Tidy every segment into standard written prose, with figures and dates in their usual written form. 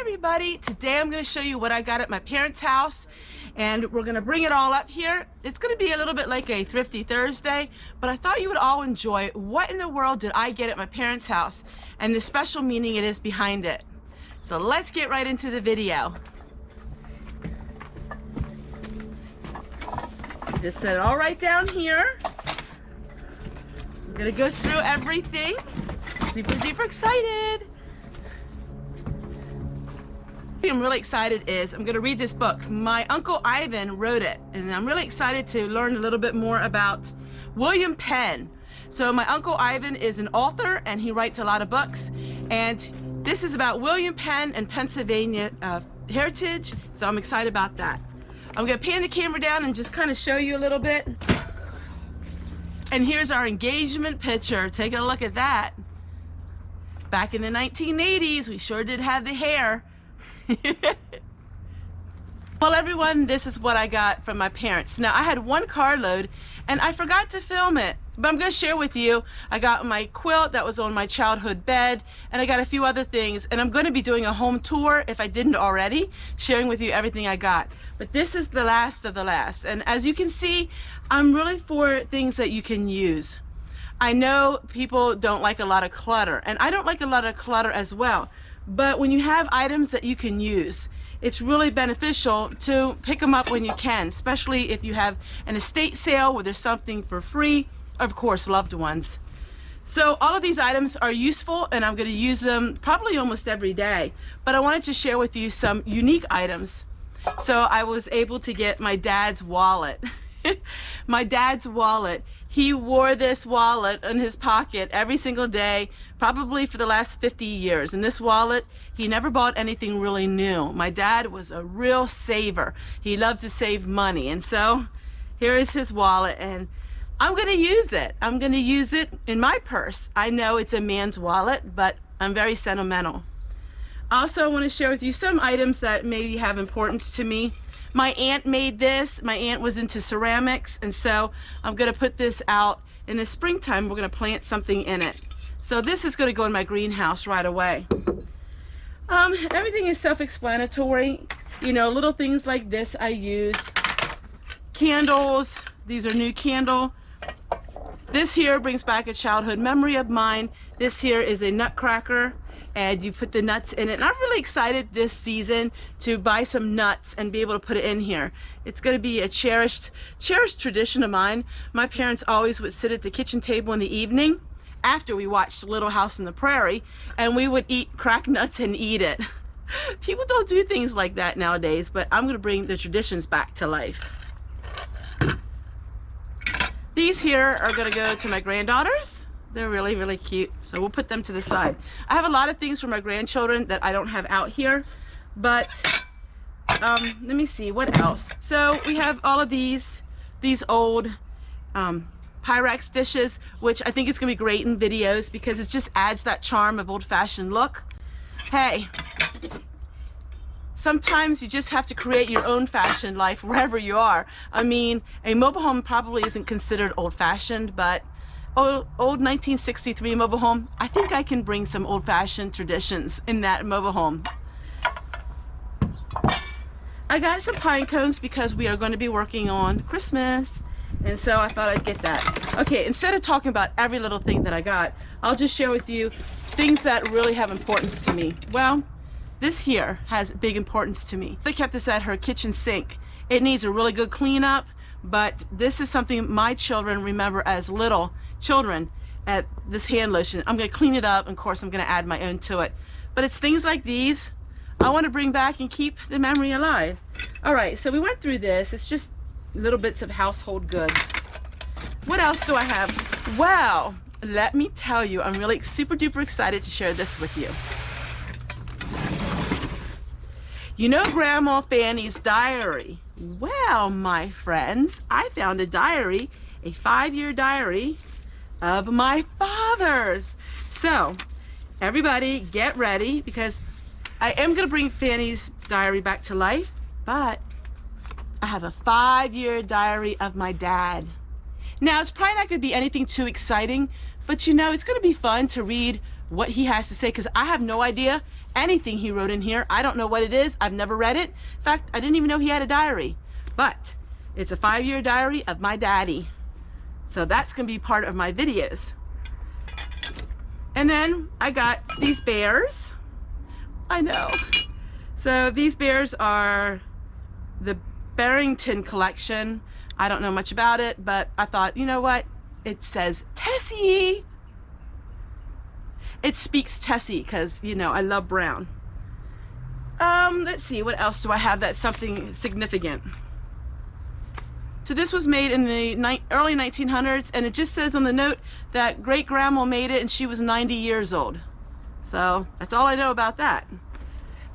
everybody, today I'm going to show you what I got at my parents' house, and we're going to bring it all up here. It's going to be a little bit like a Thrifty Thursday, but I thought you would all enjoy what in the world did I get at my parents' house and the special meaning it is behind it. So let's get right into the video. Just set it all right down here. I'm going to go through everything. Super duper excited. I'm really excited is I'm going to read this book. My Uncle Ivan wrote it, and I'm really excited to learn a little bit more about William Penn. So my Uncle Ivan is an author, and he writes a lot of books, and this is about William Penn and Pennsylvania heritage, so I'm excited about that. I'm going to pan the camera down and just kind of show you a little bit. And here's our engagement picture. Take a look at that. Back in the 1980s, we sure did have the hair. Well, everyone, this is what I got from my parents. Now, I had one carload and I forgot to film it, but I'm going to share with you. I got my quilt that was on my childhood bed, and I got a few other things, and I'm going to be doing a home tour, if I didn't already, sharing with you everything I got. But this is the last of the last, and as you can see, I'm really for things that you can use. I know people don't like a lot of clutter, and I don't like a lot of clutter as well. But when you have items that you can use, it's really beneficial to pick them up when you can, especially if you have an estate sale where there's something for free, of course, loved ones. So all of these items are useful, and I'm going to use them probably almost every day. But I wanted to share with you some unique items. So I was able to get my dad's wallet. My dad's wallet. He wore this wallet in his pocket every single day, probably for the last 50 years. In this wallet, he never bought anything really new. My dad was a real saver. He loved to save money. And so here is his wallet, and I'm going to use it. I'm going to use it in my purse. I know it's a man's wallet, but I'm very sentimental. Also, I want to share with you some items that maybe have importance to me. My aunt made this. My aunt was into ceramics, and so I'm going to put this out in the springtime. We're going to plant something in it. So this is going to go in my greenhouse right away. Everything is self-explanatory. You know, little things like this I use. Candles. These are new candle. This here brings back a childhood memory of mine. This here is a nutcracker, and you put the nuts in it. And I'm really excited this season to buy some nuts and be able to put it in here. It's going to be a cherished tradition of mine. My parents always would sit at the kitchen table in the evening after we watched Little House on the Prairie, and we would crack nuts and eat it. People don't do things like that nowadays, but I'm going to bring the traditions back to life. These here are going to go to my granddaughters. They're really, really cute, so we'll put them to the side. I have a lot of things for my grandchildren that I don't have out here, but let me see, what else? So we have all of these old Pyrex dishes, which I think is going to be great in videos because it just adds that charm of old-fashioned look. Hey, sometimes you just have to create your own fashion life wherever you are. I mean, a mobile home probably isn't considered old-fashioned, but old 1963 mobile home, I think I can bring some old-fashioned traditions in that mobile home. I got some pine cones because we are going to be working on Christmas, and so I thought I'd get that. Okay, instead of talking about every little thing that I got, I'll just share with you things that really have importance to me. Well, this here has big importance to me. I kept this at her kitchen sink. It needs a really good cleanup, but this is something my children remember as little children at this hand lotion. I'm going to clean it up, and of course I'm going to add my own to it. But it's things like these I want to bring back and keep the memory alive. Alright, so we went through this. It's just little bits of household goods. What else do I have? Well, let me tell you, I'm really super duper excited to share this with you. You know Grandma Fanny's diary? Well, my friends, I found a diary, a 5-year diary of my father's. So, everybody get ready, because I am going to bring Fanny's diary back to life, but I have a 5-year diary of my dad. Now, it's probably not going to be anything too exciting, but you know, it's going to be fun to read what he has to say, because I have no idea anything he wrote in here. I don't know what it is. I've never read it. In fact, I didn't even know he had a diary. But it's a 5-year diary of my daddy. So that's going to be part of my videos. And then I got these bears. I know. So these bears are the Barrington collection. I don't know much about it, but I thought, you know what? It says Tessie. It speaks Tessie because, you know, I love brown. Let's see, what else do I have that's something significant? So this was made in the early 1900s, and it just says on the note that great-grandma made it and she was 90 years old. So that's all I know about that.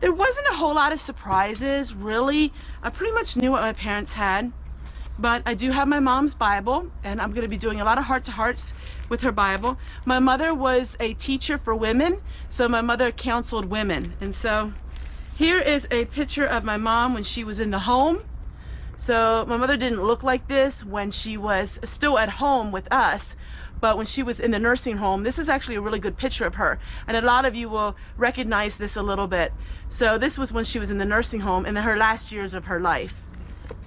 There wasn't a whole lot of surprises, really. I pretty much knew what my parents had. But I do have my mom's Bible, and I'm going to be doing a lot of heart-to-hearts with her Bible. My mother was a teacher for women, so my mother counseled women. And so here is a picture of my mom when she was in the home. So my mother didn't look like this when she was still at home with us, but when she was in the nursing home, this is actually a really good picture of her. And a lot of you will recognize this a little bit. So this was when she was in the nursing home in her last years of her life.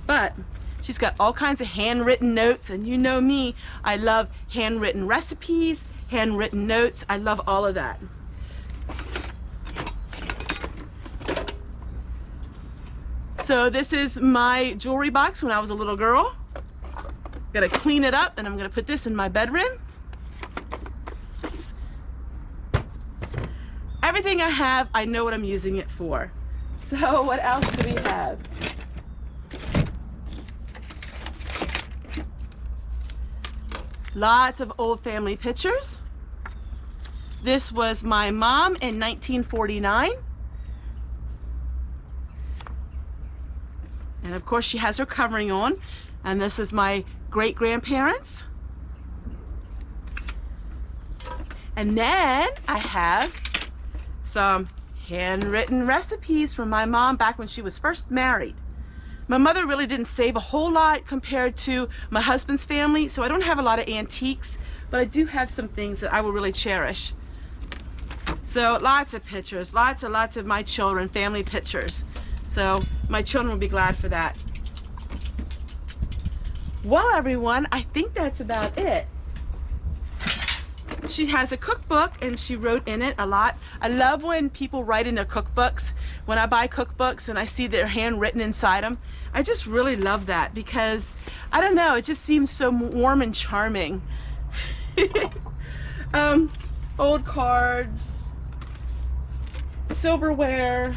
But she's got all kinds of handwritten notes, and you know me, I love handwritten recipes, handwritten notes. I love all of that. So this is my jewelry box when I was a little girl. Gotta clean it up, and I'm gonna put this in my bedroom. Everything I have, I know what I'm using it for. So what else do we have? Lots of old family pictures. This was my mom in 1949. And of course she has her covering on. And this is my great-grandparents. And then I have some handwritten recipes from my mom back when she was first married. My mother really didn't save a whole lot compared to my husband's family, so I don't have a lot of antiques, but I do have some things that I will really cherish. So lots of pictures, lots of my children, family pictures. So my children will be glad for that. Well, everyone, I think that's about it. She has a cookbook, and she wrote in it a lot. I love when people write in their cookbooks. When I buy cookbooks and I see their handwritten inside them, I just really love that because, I don't know, it just seems so warm and charming. Old cards, silverware,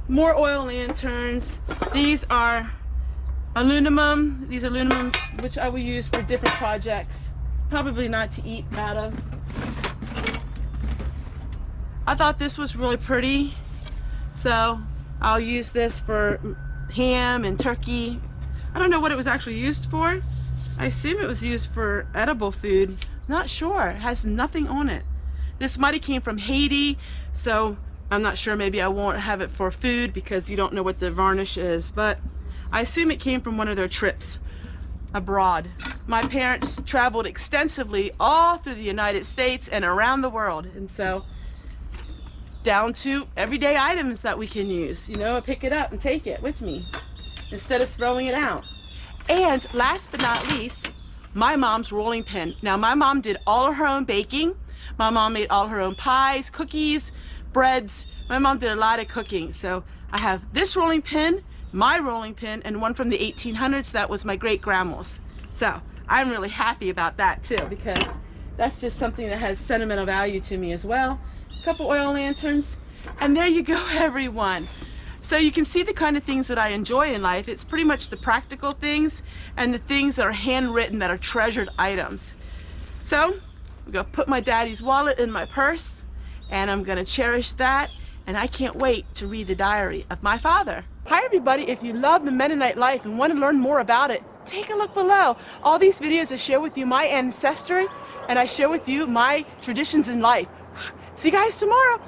more oil lanterns. These are aluminum. These are aluminum which I will use for different projects. Probably not to eat out of. I thought this was really pretty, so I'll use this for ham and turkey. I don't know what it was actually used for. I assume it was used for edible food. Not sure. It has nothing on it. This might have came from Haiti, so I'm not sure. Maybe I won't have it for food because you don't know what the varnish is, but I assume it came from one of their trips abroad. My parents traveled extensively all through the United States and around the world, and so down to everyday items that we can use. You know, I pick it up and take it with me instead of throwing it out. And last but not least, my mom's rolling pin. Now, my mom did all of her own baking. My mom made all her own pies, cookies, breads. My mom did a lot of cooking. So I have this rolling pin, my rolling pin, and one from the 1800s that was my great-grandma's. So I'm really happy about that too, because that's just something that has sentimental value to me as well. A couple oil lanterns, and there you go, everyone. So you can see the kind of things that I enjoy in life. It's pretty much the practical things and the things that are handwritten, that are treasured items. So I'm gonna put my daddy's wallet in my purse, and I'm gonna cherish that, and I can't wait to read the diary of my father. Hi everybody, if you love the Mennonite life and want to learn more about it, take a look below. All these videos I share with you my ancestry, and I share with you my traditions in life. See you guys tomorrow.